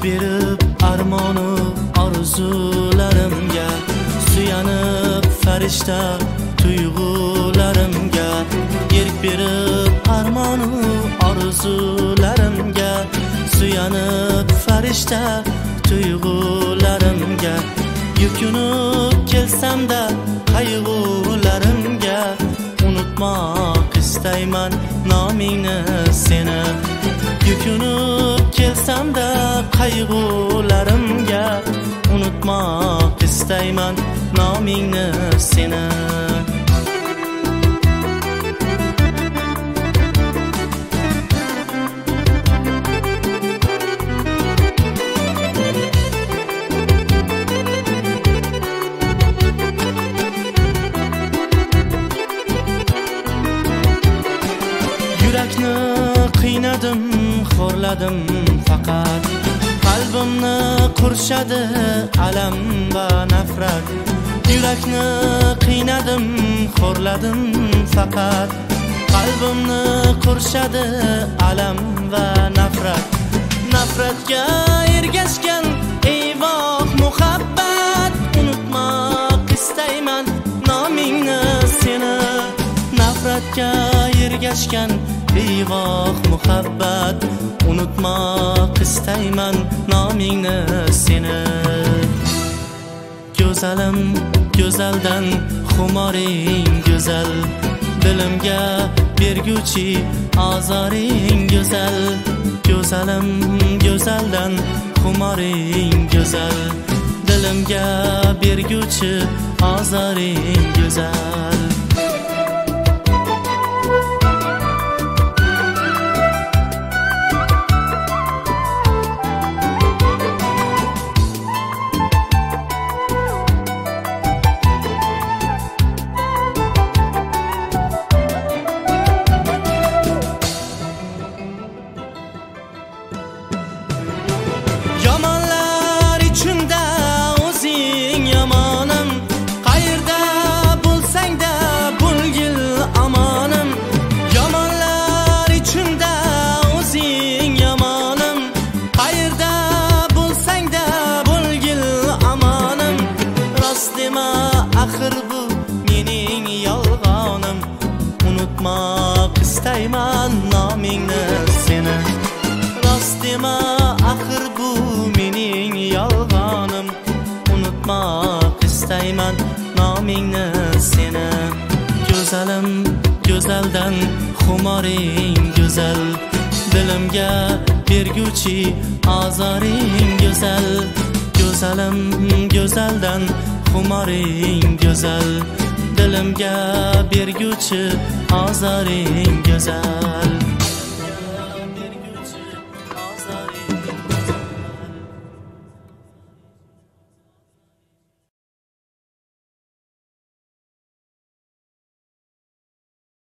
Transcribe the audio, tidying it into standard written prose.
berib armonu orzularimga, suyanib farishta tuyg'ularimga, erk berib armonu orzularimga, suyanib farishta tuyg'ularimga, yukunib kelsam-da qayg'ularimga, unutmoq istayman nomingni seni. Yukunib kelsam-da qayg'ularimga, unutmoq istayman nomingni seni. Yurakni qiynadim, xo'rladim faqat, qalbimni qurshadi alam va nafrat. Yurakni qiynadim, xo'rladim faqat, qalbimni qurshadi alam va nafrat. Nafratga ergashgan eyvoh muhabbat, unutmoq istayman nomingni seni. Nafratga ergashgan eyvoh muhabbat, unutmoq istayman nomingni seni. Go'zalim go'zaldan xumoring go'zal, dilimga berguchi ozoring go'zal. Go'zalim go'zaldan xumoring go'zal, dilimga berguchi ozoring go'zal. Yomonlar ichimda o'zing yomonim, qayerda bo'lsang-da bo'lgil amonim. Yomonlar ichimda o'zing yomonim, qayerda bo'lsang-da bo'lgil amonim. Rost dema axir bu mening yolg'onim, unutmoq istayman nomingni seni. Rost dema axir bu mening yolg'onim, unutmoq istayman nomingni seni. Go'zalim go'zaldan xumoring go'zal, dilimga berguchi ozoring go'zal. Go'zalim go'zaldan xumoring go'zal, dilimga berguchi ozoring go'zal.